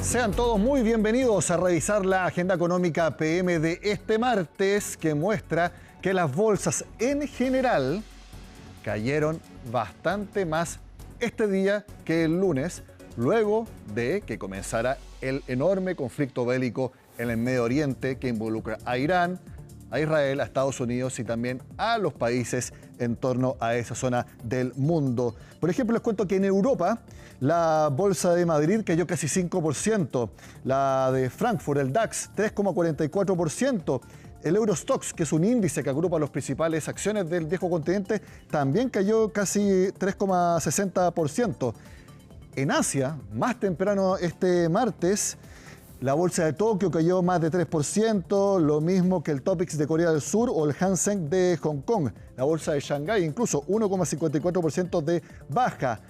Sean todos muy bienvenidos a revisar la agenda económica PM de este martes, que muestra que las bolsas en general cayeron bastante más este día que el lunes, luego de que comenzara el enorme conflicto bélico en el Medio Oriente que involucra a Irán, a Israel, a Estados Unidos y también a los países en torno a esa zona del mundo. Por ejemplo, les cuento que en Europa la bolsa de Madrid cayó casi 5%, la de Frankfurt, el DAX, 3,44%, el Eurostoxx, que es un índice que agrupa las principales acciones del viejo continente, también cayó casi 3,60%. En Asia, más temprano este martes, la bolsa de Tokio cayó más de 3%, lo mismo que el Topix de Corea del Sur o el Hang Seng de Hong Kong. La bolsa de Shanghái incluso 1,54% de baja.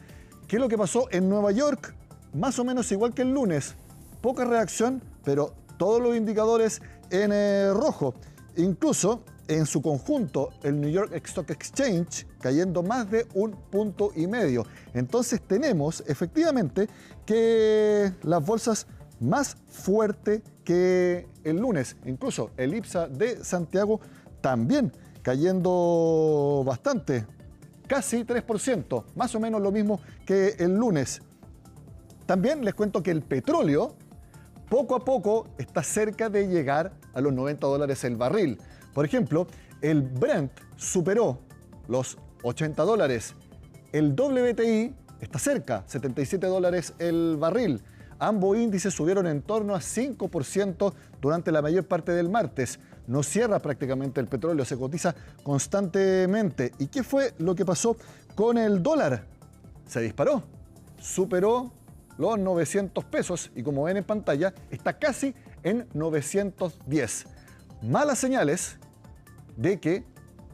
¿Qué es lo que pasó en Nueva York? Más o menos igual que el lunes. Poca reacción, pero todos los indicadores en rojo. Incluso en su conjunto, el New York Stock Exchange cayendo más de 1,5 puntos. Entonces tenemos efectivamente que las bolsas más fuerte que el lunes. Incluso el IPSA de Santiago también cayendo bastante, casi 3%, más o menos lo mismo que el lunes. También les cuento que el petróleo poco a poco está cerca de llegar a los $90 el barril. Por ejemplo, el Brent superó los $80. El WTI está cerca, $77 el barril. Ambos índices subieron en torno a 5% durante la mayor parte del martes. No cierra prácticamente el petróleo, se cotiza constantemente. ¿Y qué fue lo que pasó con el dólar? Se disparó, superó los 900 pesos y como ven en pantalla, está casi en 910. Malas señales de que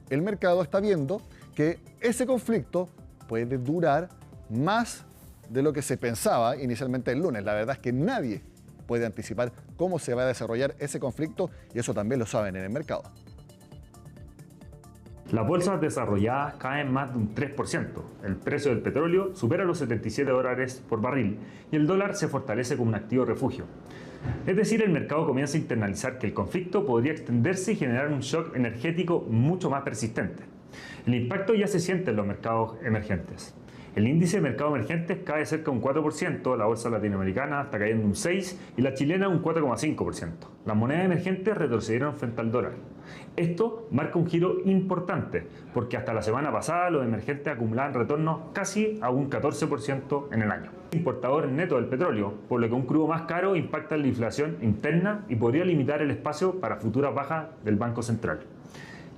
el mercado está viendo que ese conflicto puede durar más de lo que se pensaba inicialmente el lunes. La verdad es que nadie puede anticipar cómo se va a desarrollar ese conflicto y eso también lo saben en el mercado. Las bolsas desarrolladas caen más de un 3%. El precio del petróleo supera los $77 por barril y el dólar se fortalece como un activo refugio. Es decir, el mercado comienza a internalizar que el conflicto podría extenderse y generar un shock energético mucho más persistente. El impacto ya se siente en los mercados emergentes. El índice de mercados emergentes cae cerca de un 4%, la bolsa latinoamericana está cayendo un 6% y la chilena un 4,5%. Las monedas emergentes retrocedieron frente al dólar. Esto marca un giro importante, porque hasta la semana pasada los emergentes acumulaban retornos casi a un 14% en el año. Importador neto del petróleo, por lo que un crudo más caro impacta en la inflación interna y podría limitar el espacio para futuras bajas del Banco Central.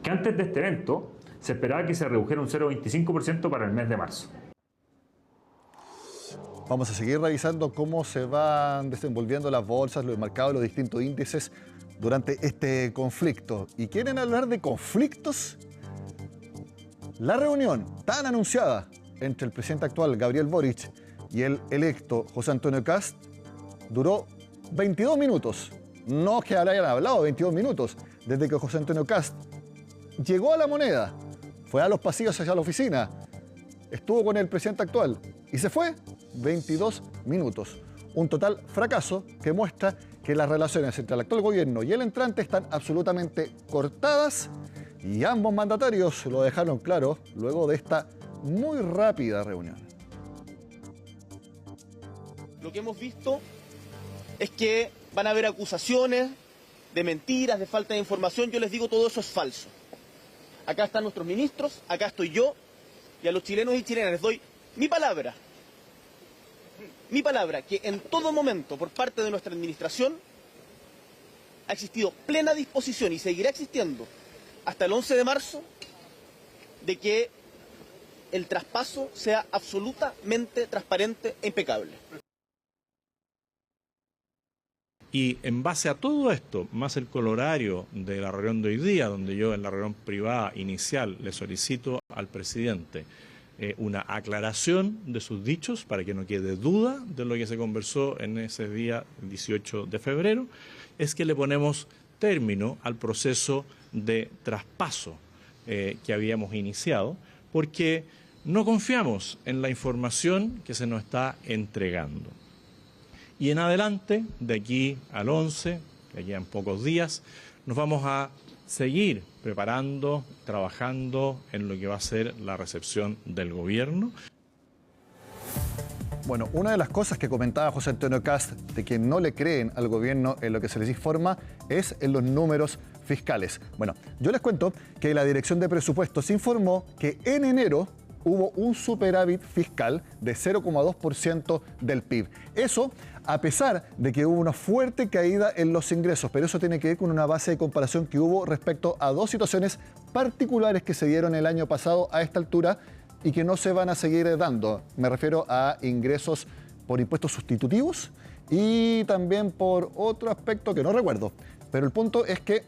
Que antes de este evento se esperaba que se redujera un 0,25% para el mes de marzo. Vamos a seguir revisando cómo se van desenvolviendo las bolsas, los mercados, los distintos índices durante este conflicto. ¿Y quieren hablar de conflictos? La reunión tan anunciada entre el presidente actual, Gabriel Boric, y el electo José Antonio Kast duró 22 minutos. No que hayan hablado 22 minutos. Desde que José Antonio Kast llegó a La Moneda, fue a los pasillos hacia la oficina, estuvo con el presidente actual y se fue, 22 minutos. Un total fracaso que muestra que las relaciones entre el actual gobierno y el entrante están absolutamente cortadas y ambos mandatarios lo dejaron claro luego de esta muy rápida reunión. Lo que hemos visto es que van a haber acusaciones de mentiras, de falta de información. Yo les digo, todo eso es falso. Acá están nuestros ministros, acá estoy yo, y a los chilenos y chilenas les doy mi palabra, que en todo momento por parte de nuestra administración ha existido plena disposición y seguirá existiendo hasta el 11 de marzo de que el traspaso sea absolutamente transparente e impecable. Y en base a todo esto, más el colorario de la reunión de hoy día, donde yo en la reunión privada inicial le solicito al presidente una aclaración de sus dichos para que no quede duda de lo que se conversó en ese día 18 de febrero, es que le ponemos término al proceso de traspaso que habíamos iniciado, porque no confiamos en la información que se nos está entregando. Y en adelante, de aquí al 11, de aquí en pocos días, nos vamos a seguir preparando, trabajando en lo que va a ser la recepción del gobierno. Bueno, una de las cosas que comentaba José Antonio Kast de que no le creen al gobierno en lo que se les informa es en los números fiscales. Bueno, yo les cuento que la Dirección de Presupuestos informó que en enero hubo un superávit fiscal de 0,2% del PIB. Eso a pesar de que hubo una fuerte caída en los ingresos, pero eso tiene que ver con una base de comparación que hubo respecto a dos situaciones particulares que se dieron el año pasado a esta altura y que no se van a seguir dando. Me refiero a ingresos por impuestos sustitutivos y también por otro aspecto que no recuerdo. Pero el punto es que,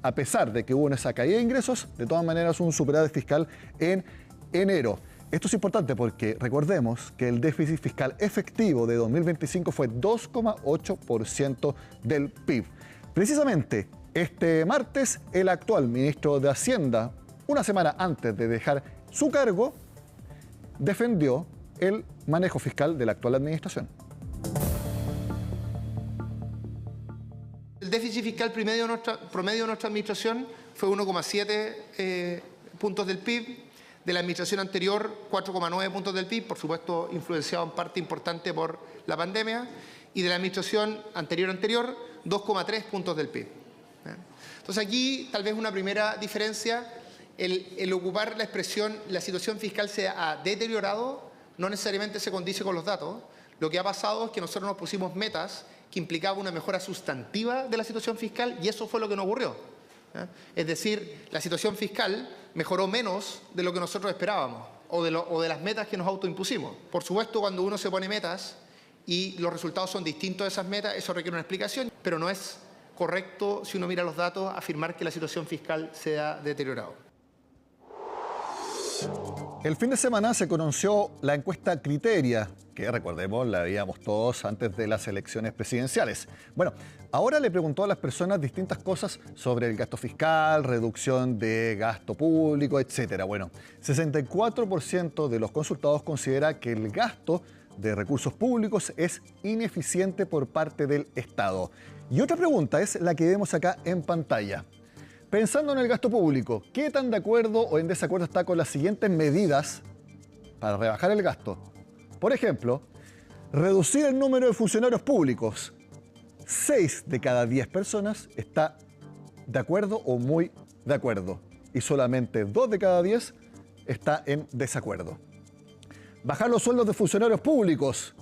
a pesar de que hubo esa caída de ingresos, de todas maneras hubo un superávit fiscal en enero. Esto es importante porque recordemos que el déficit fiscal efectivo de 2025 fue 2,8% del PIB. Precisamente este martes, el actual ministro de Hacienda, una semana antes de dejar su cargo, defendió el manejo fiscal de la actual administración. El déficit fiscal promedio de nuestra administración fue 1,7 puntos del PIB. De la administración anterior, 4,9 puntos del PIB, por supuesto influenciado en parte importante por la pandemia. Y de la administración anterior, 2,3 puntos del PIB. Entonces aquí tal vez una primera diferencia, el ocupar la expresión la situación fiscal se ha deteriorado, no necesariamente se condice con los datos. Lo que ha pasado es que nosotros nos pusimos metas que implicaban una mejora sustantiva de la situación fiscal y eso fue lo que no ocurrió. Es decir, la situación fiscal mejoró menos de lo que nosotros esperábamos o de las metas que nos autoimpusimos. Por supuesto, cuando uno se pone metas y los resultados son distintos de esas metas, eso requiere una explicación, pero no es correcto, si uno mira los datos, afirmar que la situación fiscal se ha deteriorado. El fin de semana se conoció la encuesta Criteria, que recordemos la veíamos todos antes de las elecciones presidenciales. Bueno, ahora le preguntó a las personas distintas cosas sobre el gasto fiscal, reducción de gasto público, etc. Bueno, 64% de los consultados considera que el gasto de recursos públicos es ineficiente por parte del Estado. Y otra pregunta es la que vemos acá en pantalla. Pensando en el gasto público, ¿qué tan de acuerdo o en desacuerdo está con las siguientes medidas para rebajar el gasto? Por ejemplo, reducir el número de funcionarios públicos. 6 de cada 10 personas está de acuerdo o muy de acuerdo. Y solamente 2 de cada 10 está en desacuerdo. Bajar los sueldos de funcionarios públicos.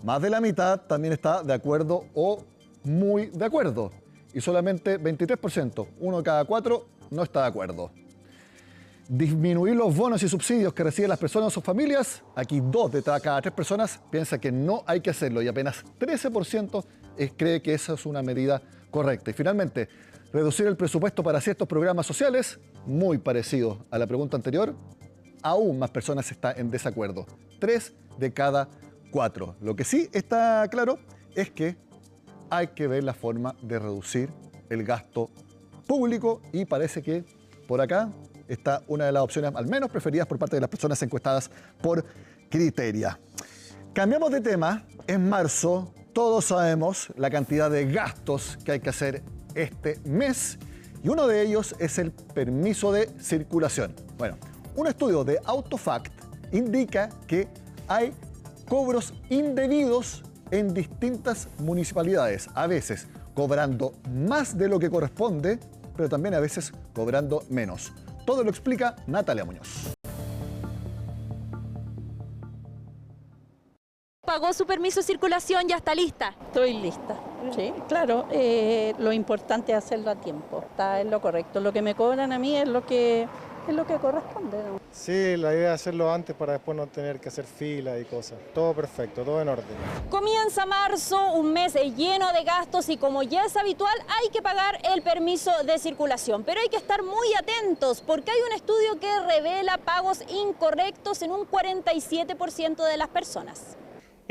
Más de la mitad también está de acuerdo o muy de acuerdo. Y solamente 23%, 1 de cada 4, no está de acuerdo. Disminuir los bonos y subsidios que reciben las personas o sus familias. Aquí 2 de cada 3 personas piensa que no hay que hacerlo y apenas 13% cree que esa es una medida correcta. Y finalmente, reducir el presupuesto para ciertos programas sociales, muy parecido a la pregunta anterior. Aún más personas están en desacuerdo. 3 de cada 4. Lo que sí está claro es que hay que ver la forma de reducir el gasto público y parece que por acá está una de las opciones al menos preferidas por parte de las personas encuestadas por Criteria. Cambiamos de tema. En marzo todos sabemos la cantidad de gastos que hay que hacer este mes y uno de ellos es el permiso de circulación. Bueno, un estudio de AutoFact indica que hay cobros indebidos en distintas municipalidades, a veces cobrando más de lo que corresponde, pero también a veces cobrando menos. Todo lo explica Natalia Muñoz. ¿Pagó su permiso de circulación? ¿Ya está lista? Estoy lista, sí, claro. Lo importante es hacerlo a tiempo, está en lo correcto. Lo que me cobran a mí es lo que corresponde, ¿no? Sí, la idea es hacerlo antes para después no tener que hacer fila y cosas. Todo perfecto, todo en orden. Comienza marzo, un mes lleno de gastos y como ya es habitual hay que pagar el permiso de circulación. Pero hay que estar muy atentos porque hay un estudio que revela pagos incorrectos en un 47% de las personas.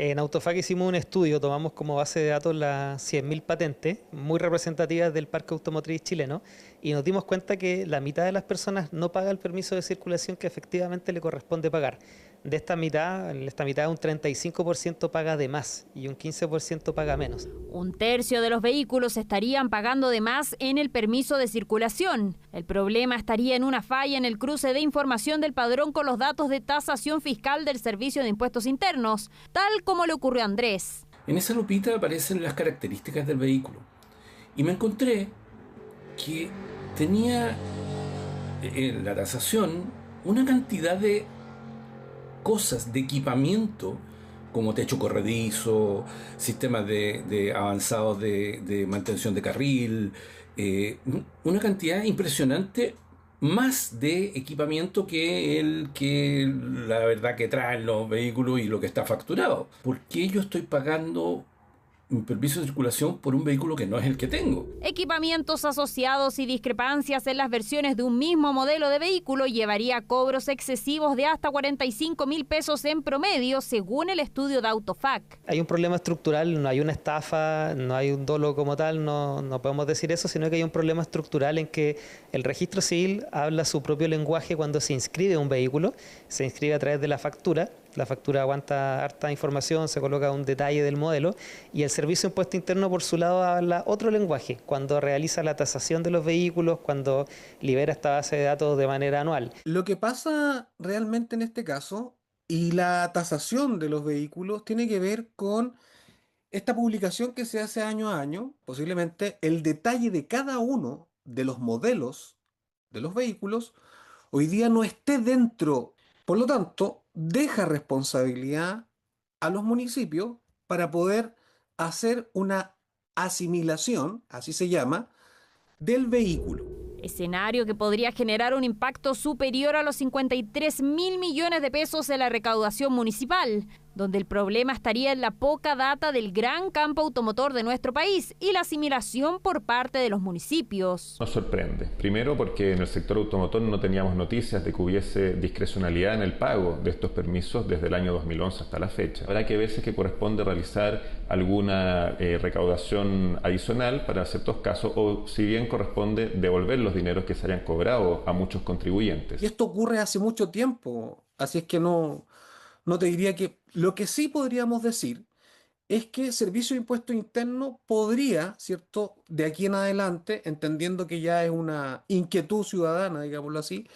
En AutoFact hicimos un estudio, tomamos como base de datos las 100.000 patentes, muy representativas del parque automotriz chileno, y nos dimos cuenta que la mitad de las personas no paga el permiso de circulación que efectivamente le corresponde pagar. De esta mitad un 35% paga de más y un 15% paga menos. Un tercio de los vehículos estarían pagando de más en el permiso de circulación. El problema estaría en una falla en el cruce de información del padrón con los datos de tasación fiscal del Servicio de Impuestos Internos, tal como le ocurrió a Andrés. En esa lupita aparecen las características del vehículo y me encontré que tenía en la tasación una cantidad de cosas, de equipamiento, como techo corredizo, sistemas de avanzados de mantención de carril, una cantidad impresionante más de equipamiento que la verdad que traen los vehículos y lo que está facturado. ¿Por qué yo estoy pagando un permiso de circulación por un vehículo que no es el que tengo? Equipamientos asociados y discrepancias en las versiones de un mismo modelo de vehículo llevaría a cobros excesivos de hasta 45.000 pesos en promedio, según el estudio de Autofac. Hay un problema estructural, no hay una estafa, no hay un dolo como tal, no podemos decir eso, sino que hay un problema estructural en que el registro civil habla su propio lenguaje cuando se inscribe un vehículo, se inscribe a través de la factura. La factura aguanta harta información, se coloca un detalle del modelo y el Servicio de Impuesto Interno por su lado habla otro lenguaje cuando realiza la tasación de los vehículos, cuando libera esta base de datos de manera anual. Lo que pasa realmente en este caso y la tasación de los vehículos tiene que ver con esta publicación que se hace año a año, posiblemente el detalle de cada uno de los modelos de los vehículos hoy día no esté dentro. Por lo tanto, deja responsabilidad a los municipios para poder hacer una asimilación, así se llama, del vehículo. Escenario que podría generar un impacto superior a los 53.000 millones de pesos en la recaudación municipal, donde el problema estaría en la poca data del gran campo automotor de nuestro país y la asimilación por parte de los municipios. Nos sorprende. Primero porque en el sector automotor no teníamos noticias de que hubiese discrecionalidad en el pago de estos permisos desde el año 2011 hasta la fecha. Habrá que ver si es que corresponde realizar alguna recaudación adicional para ciertos casos o si bien corresponde devolver los dineros que se hayan cobrado a muchos contribuyentes. Y esto ocurre hace mucho tiempo, así es que no te diría que... Lo que sí podríamos decir es que Servicio de Impuesto Interno podría, ¿cierto?, de aquí en adelante, entendiendo que ya es una inquietud ciudadana, digámoslo así,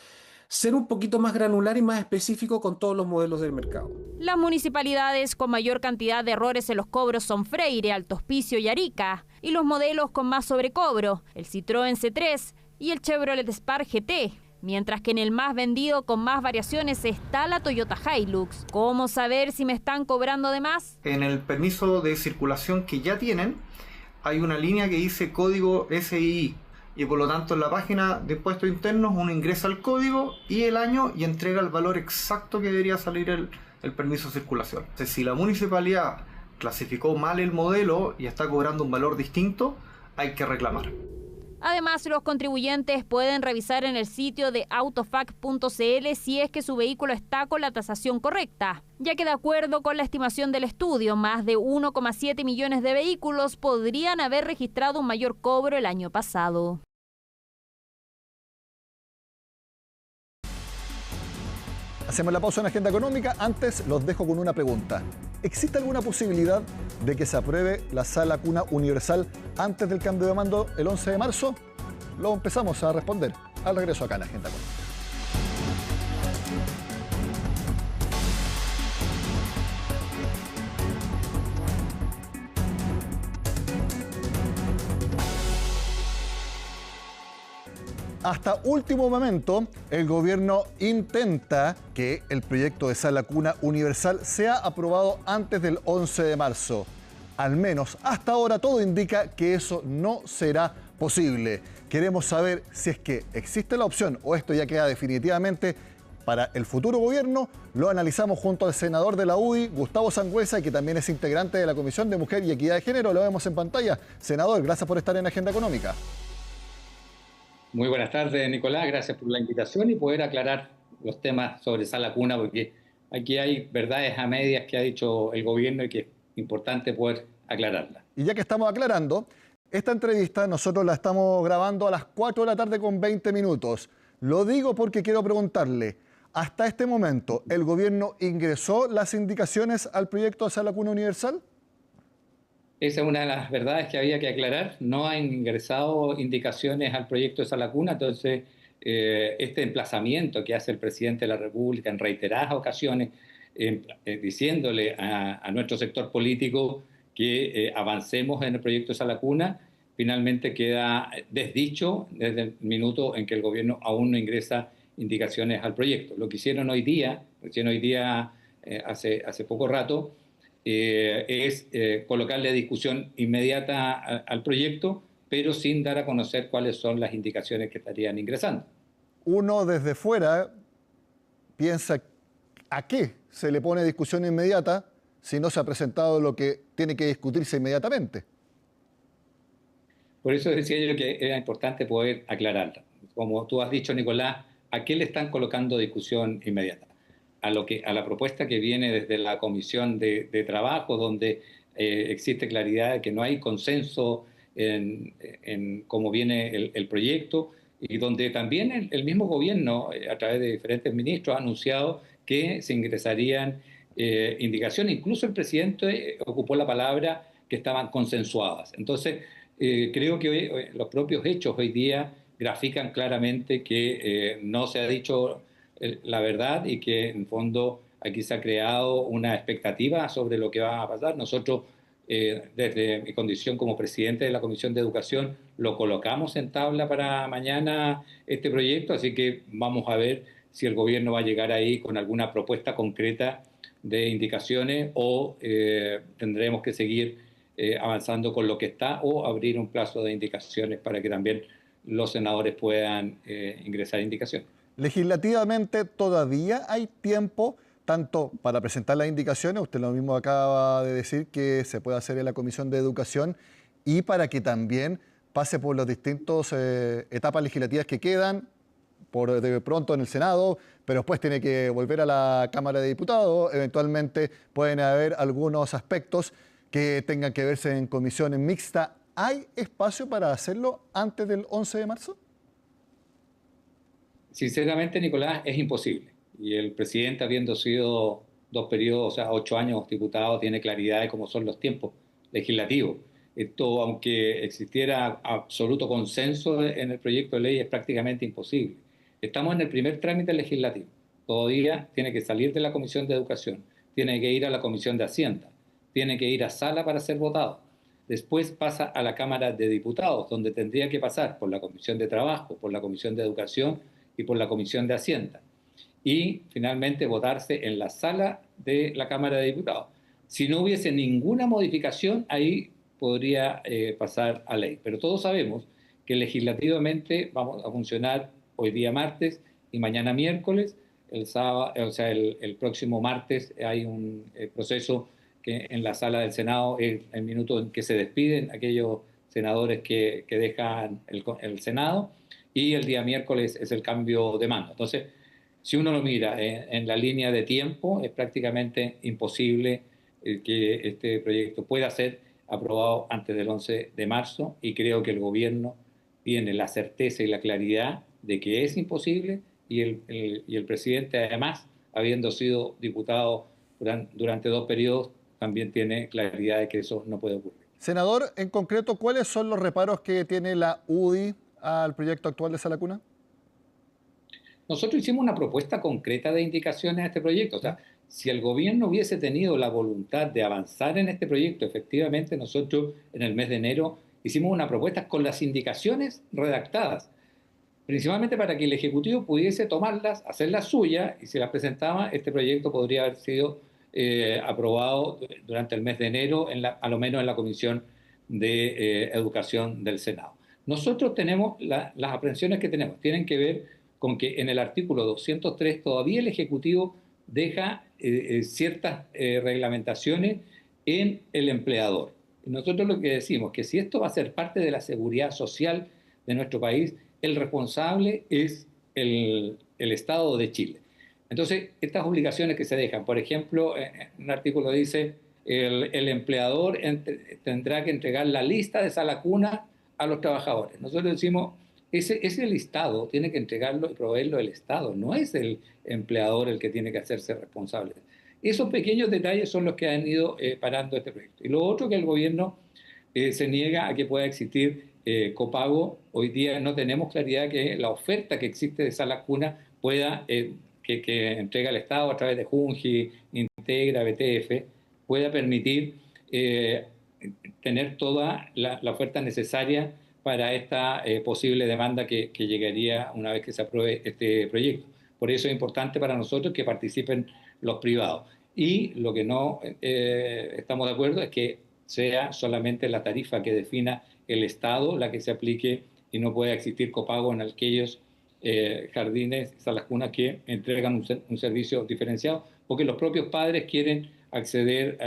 ser un poquito más granular y más específico con todos los modelos del mercado. Las municipalidades con mayor cantidad de errores en los cobros son Freire, Alto Hospicio y Arica, y los modelos con más sobrecobro, el Citroën C3 y el Chevrolet Spark GT. Mientras que en el más vendido con más variaciones está la Toyota Hilux. ¿Cómo saber si me están cobrando de más? En el permiso de circulación que ya tienen, hay una línea que dice código SII y por lo tanto en la página de impuestos internos uno ingresa el código y el año y entrega el valor exacto que debería salir el permiso de circulación. Entonces, si la municipalidad clasificó mal el modelo y está cobrando un valor distinto, hay que reclamar. Además, los contribuyentes pueden revisar en el sitio de autofac.cl si es que su vehículo está con la tasación correcta, ya que de acuerdo con la estimación del estudio, más de 1,7 millones de vehículos podrían haber registrado un mayor cobro el año pasado. Hacemos la pausa en Agenda Económica. Antes los dejo con una pregunta. ¿Existe alguna posibilidad de que se apruebe la sala cuna universal antes del cambio de mando el 11 de marzo? Lo empezamos a responder al regreso acá en Agenda Económica. Hasta último momento, el gobierno intenta que el proyecto de sala cuna universal sea aprobado antes del 11 de marzo. Al menos hasta ahora todo indica que eso no será posible. Queremos saber si es que existe la opción o esto ya queda definitivamente para el futuro gobierno. Lo analizamos junto al senador de la UDI, Gustavo Sangüesa, que también es integrante de la Comisión de Mujer y Equidad de Género. Lo vemos en pantalla. Senador, gracias por estar en Agenda Económica. Muy buenas tardes, Nicolás. Gracias por la invitación y poder aclarar los temas sobre sala cuna, porque aquí hay verdades a medias que ha dicho el gobierno y que es importante poder aclararlas. Y ya que estamos aclarando, esta entrevista nosotros la estamos grabando a las 4 de la tarde con 20 minutos. Lo digo porque quiero preguntarle, Hasta este momento, ¿el gobierno ingresó las indicaciones al proyecto de Sala Cuna Universal? Esa es una de las verdades que había que aclarar. No han ingresado indicaciones al proyecto de Sala Cuna, entonces este emplazamiento que hace el presidente de la República en reiteradas ocasiones, diciéndole a nuestro sector político que avancemos en el proyecto de Sala Cuna, finalmente queda desdicho desde el minuto en que el gobierno aún no ingresa indicaciones al proyecto. Lo que hicieron hoy día, hace poco rato, es colocarle discusión inmediata al proyecto, pero sin dar a conocer cuáles son las indicaciones que estarían ingresando. Uno desde fuera piensa a qué se le pone discusión inmediata si no se ha presentado lo que tiene que discutirse inmediatamente. Por eso decía yo que era importante poder aclararla. Como tú has dicho, Nicolás, ¿a qué le están colocando discusión inmediata? A la propuesta que viene desde la Comisión de Trabajo, donde existe claridad de que no hay consenso en cómo viene el proyecto, y donde también el mismo gobierno, a través de diferentes ministros, ha anunciado que se ingresarían indicaciones. Incluso el presidente ocupó la palabra que estaban consensuadas. Entonces, creo que hoy, los propios hechos hoy día grafican claramente que no se ha dicho la verdad y que en fondo aquí se ha creado una expectativa sobre lo que va a pasar. Nosotros, desde mi condición como presidente de la Comisión de Educación, lo colocamos en tabla para mañana este proyecto, así que vamos a ver si el gobierno va a llegar ahí con alguna propuesta concreta de indicaciones o tendremos que seguir avanzando con lo que está o abrir un plazo de indicaciones para que también los senadores puedan ingresar indicaciones. Legislativamente todavía hay tiempo tanto para presentar las indicaciones, usted lo mismo acaba de decir que se puede hacer en la Comisión de Educación, y para que también pase por las distintas etapas legislativas que quedan, de pronto en el Senado, pero después tiene que volver a la Cámara de Diputados. Eventualmente pueden haber algunos aspectos que tengan que verse en comisiones mixtas. ¿Hay espacio para hacerlo antes del 11 de marzo? Sinceramente, Nicolás, es imposible. Y el presidente, habiendo sido 2 periodos, o sea, 8 años diputado, tiene claridad de cómo son los tiempos legislativos. Esto, aunque existiera absoluto consenso en el proyecto de ley, es prácticamente imposible. Estamos en el primer trámite legislativo. Todavía tiene que salir de la Comisión de Educación, tiene que ir a la Comisión de Hacienda, tiene que ir a sala para ser votado. Después pasa a la Cámara de Diputados, donde tendría que pasar por la Comisión de Trabajo, por la Comisión de Educación y por la Comisión de Hacienda. Y finalmente votarse en la sala de la Cámara de Diputados. Si no hubiese ninguna modificación, ahí podría pasar a ley. Pero todos sabemos que legislativamente vamos a funcionar hoy día martes y mañana miércoles. El próximo martes hay un proceso que en la sala del Senado es el minuto en que se despiden aquellos senadores que dejan el Senado, y el día miércoles es el cambio de mando. Entonces, si uno lo mira en la línea de tiempo, es prácticamente imposible que este proyecto pueda ser aprobado antes del 11 de marzo, y creo que el gobierno tiene la certeza y la claridad de que es imposible, y el presidente, además, habiendo sido diputado durante 2 periodos, también tiene claridad de que eso no puede ocurrir. Senador, en concreto, ¿cuáles son los reparos que tiene la UDI al proyecto actual de Sala Cuna? Nosotros hicimos una propuesta concreta de indicaciones a este proyecto. O sea, si el gobierno hubiese tenido la voluntad de avanzar en este proyecto, efectivamente nosotros en el mes de enero hicimos una propuesta con las indicaciones redactadas, principalmente para que el Ejecutivo pudiese tomarlas, hacerlas suyas, y si las presentaba, este proyecto podría haber sido aprobado durante el mes de enero, a lo menos en la Comisión de Educación del Senado. Nosotros tenemos las aprehensiones que tenemos, tienen que ver con que en el artículo 203 todavía el Ejecutivo deja ciertas reglamentaciones en el empleador. Nosotros lo que decimos es que si esto va a ser parte de la seguridad social de nuestro país, el responsable es el Estado de Chile. Entonces, estas obligaciones que se dejan, por ejemplo, en un artículo dice el empleador tendrá que entregar la lista de Sala Cuna a los trabajadores. Nosotros decimos, ese listado tiene que entregarlo y proveerlo el Estado, no es el empleador el que tiene que hacerse responsable. Esos pequeños detalles son los que han ido parando este proyecto. Y lo otro, que el gobierno se niega a que pueda existir copago. Hoy día no tenemos claridad que la oferta que existe de salas cuna pueda, que entrega el Estado a través de Junji, Integra, BTF, pueda permitir tener toda la oferta necesaria para esta posible demanda que llegaría una vez que se apruebe este proyecto. Por eso es importante para nosotros que participen los privados. Y lo que no estamos de acuerdo es que sea solamente la tarifa que defina el Estado la que se aplique y no pueda existir copago en aquellos jardines, salas cunas que entregan un servicio diferenciado, porque los propios padres quieren acceder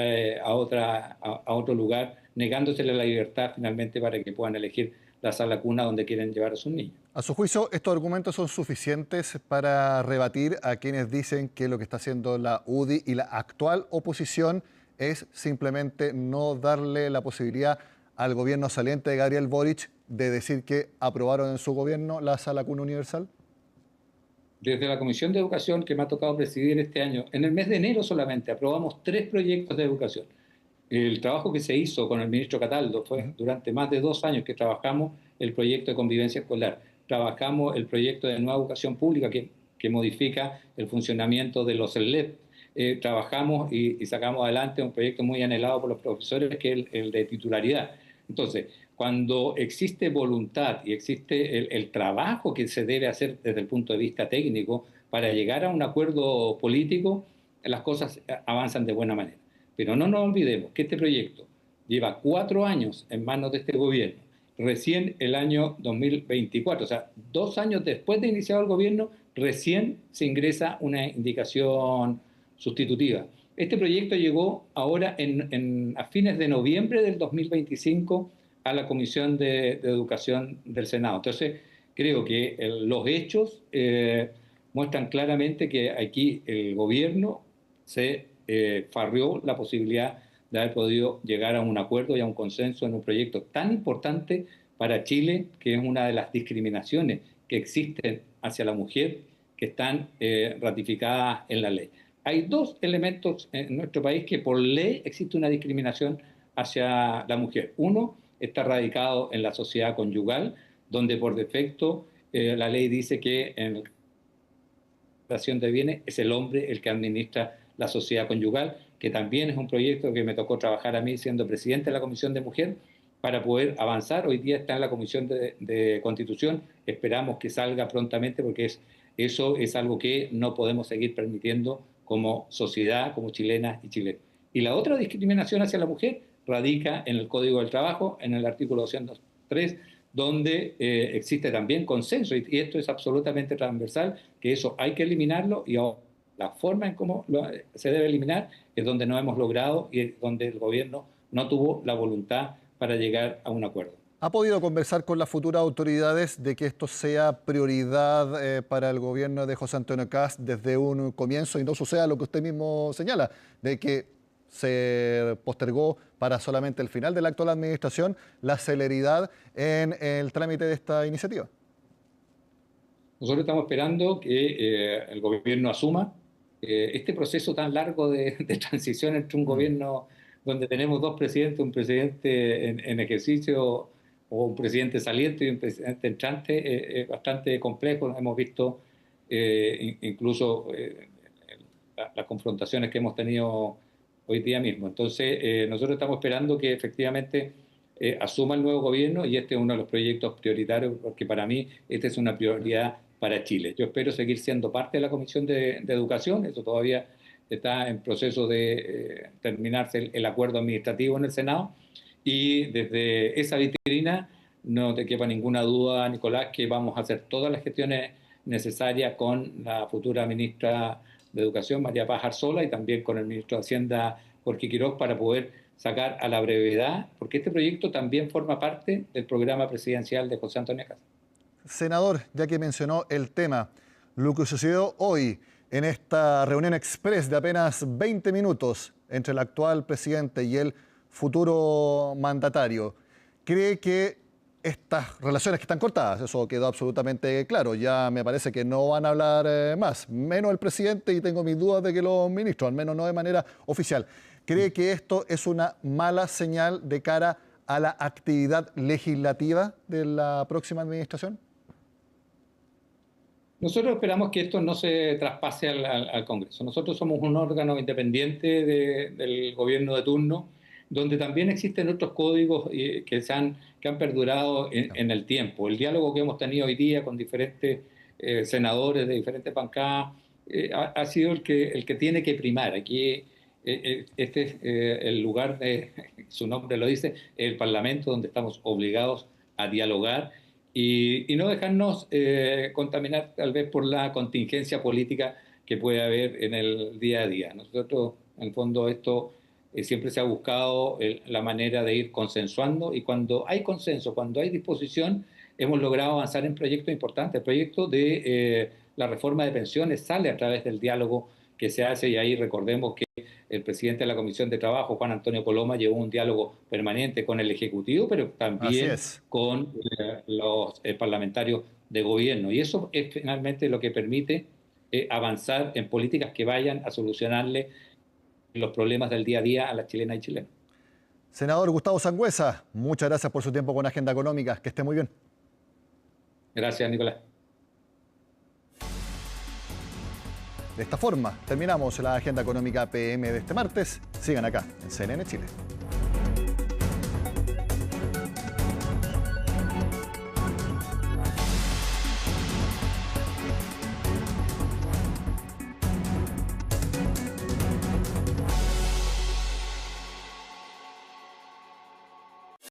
a otro lugar, negándosele la libertad finalmente para que puedan elegir la sala cuna donde quieren llevar a sus niños. A su juicio, ¿estos argumentos son suficientes para rebatir a quienes dicen que lo que está haciendo la UDI y la actual oposición es simplemente no darle la posibilidad al gobierno saliente de Gabriel Boric de decir que aprobaron en su gobierno la sala cuna universal? Desde la Comisión de Educación que me ha tocado presidir este año, en el mes de enero solamente aprobamos 3 proyectos de educación. El trabajo que se hizo con el ministro Cataldo fue durante más de 2 años que trabajamos el proyecto de convivencia escolar. Trabajamos el proyecto de nueva educación pública que modifica el funcionamiento de los SLEP. Trabajamos y sacamos adelante un proyecto muy anhelado por los profesores, que es el de titularidad. Entonces, cuando existe voluntad y existe el trabajo que se debe hacer desde el punto de vista técnico para llegar a un acuerdo político, las cosas avanzan de buena manera. Pero no nos olvidemos que este proyecto lleva 4 años en manos de este gobierno. Recién el año 2024, o sea, 2 años después de iniciado el gobierno, recién se ingresa una indicación sustitutiva. Este proyecto llegó ahora a fines de noviembre del 2025 a la Comisión de Educación del Senado. Entonces, creo que los hechos muestran claramente que aquí el gobierno se farrió la posibilidad de haber podido llegar a un acuerdo y a un consenso en un proyecto tan importante para Chile, que es una de las discriminaciones que existen hacia la mujer que están ratificadas en la ley. Hay 2 elementos en nuestro país que por ley existe una discriminación hacia la mujer. Uno está radicado en la sociedad conyugal, donde por defecto la ley dice que en la administración de bienes es el hombre el que administra la sociedad conyugal, que también es un proyecto que me tocó trabajar a mí siendo presidente de la Comisión de Mujer para poder avanzar. Hoy día está en la Comisión de Constitución, esperamos que salga prontamente porque eso es algo que no podemos seguir permitiendo como sociedad, como chilenas y chilenos. Y la otra discriminación hacia la mujer radica en el Código del Trabajo, en el artículo 203, donde existe también consenso, y esto es absolutamente transversal, que eso hay que eliminarlo, y la forma en cómo se debe eliminar es donde no hemos logrado y es donde el gobierno no tuvo la voluntad para llegar a un acuerdo. ¿Ha podido conversar con las futuras autoridades de que esto sea prioridad para el gobierno de José Antonio Kast desde un comienzo y no suceda lo que usted mismo señala, de que se postergó para solamente el final de la actual administración la celeridad en el trámite de esta iniciativa? Nosotros estamos esperando que el gobierno asuma este proceso tan largo de transición entre un gobierno donde tenemos 2 presidentes, un presidente en ejercicio o un presidente saliente y un presidente entrante, es bastante complejo. Hemos visto incluso las confrontaciones que hemos tenido hoy día mismo. Entonces, nosotros estamos esperando que efectivamente asuma el nuevo gobierno, y este es uno de los proyectos prioritarios, porque para mí esta es una prioridad para Chile. Yo espero seguir siendo parte de la Comisión de Educación, eso todavía está en proceso de terminarse el acuerdo administrativo en el Senado, y desde esa vitrina no te quepa ninguna duda, Nicolás, que vamos a hacer todas las gestiones necesarias con la futura ministra de Educación, María Paz Arzola, y también con el ministro de Hacienda, Jorge Quiroz, para poder sacar a la brevedad, porque este proyecto también forma parte del programa presidencial de José Antonio Kast. Senador, ya que mencionó el tema, lo que sucedió hoy en esta reunión express de apenas 20 minutos entre el actual presidente y el futuro mandatario, ¿cree que estas relaciones que están cortadas. Eso quedó absolutamente claro. Ya me parece que no van a hablar más, menos el presidente, y tengo mis dudas de que los ministros, al menos no de manera oficial. ¿Cree que esto es una mala señal de cara a la actividad legislativa de la próxima administración? Nosotros esperamos que esto no se traspase al Congreso. Nosotros somos un órgano independiente del gobierno de turno, donde también existen otros códigos que han perdurado en el tiempo. El diálogo que hemos tenido hoy día con diferentes senadores de diferentes bancadas ha sido el que tiene que primar. Aquí este es el lugar, su nombre lo dice, el Parlamento, donde estamos obligados a dialogar y no dejarnos contaminar tal vez por la contingencia política que puede haber en el día a día. Nosotros, en el fondo, esto siempre se ha buscado la manera de ir consensuando, y cuando hay consenso, cuando hay disposición, hemos logrado avanzar en proyectos importantes. El proyecto de la reforma de pensiones sale a través del diálogo que se hace, y ahí recordemos que el presidente de la Comisión de Trabajo, Juan Antonio Coloma, llevó un diálogo permanente con el Ejecutivo, pero también con los parlamentarios de gobierno. Y eso es finalmente lo que permite avanzar en políticas que vayan a solucionarle los problemas del día a día a las chilenas y chilenos. Senador Gustavo Sangüesa, muchas gracias por su tiempo con Agenda Económica. Que esté muy bien. Gracias, Nicolás. De esta forma terminamos la Agenda Económica PM de este martes. Sigan acá en CNN Chile.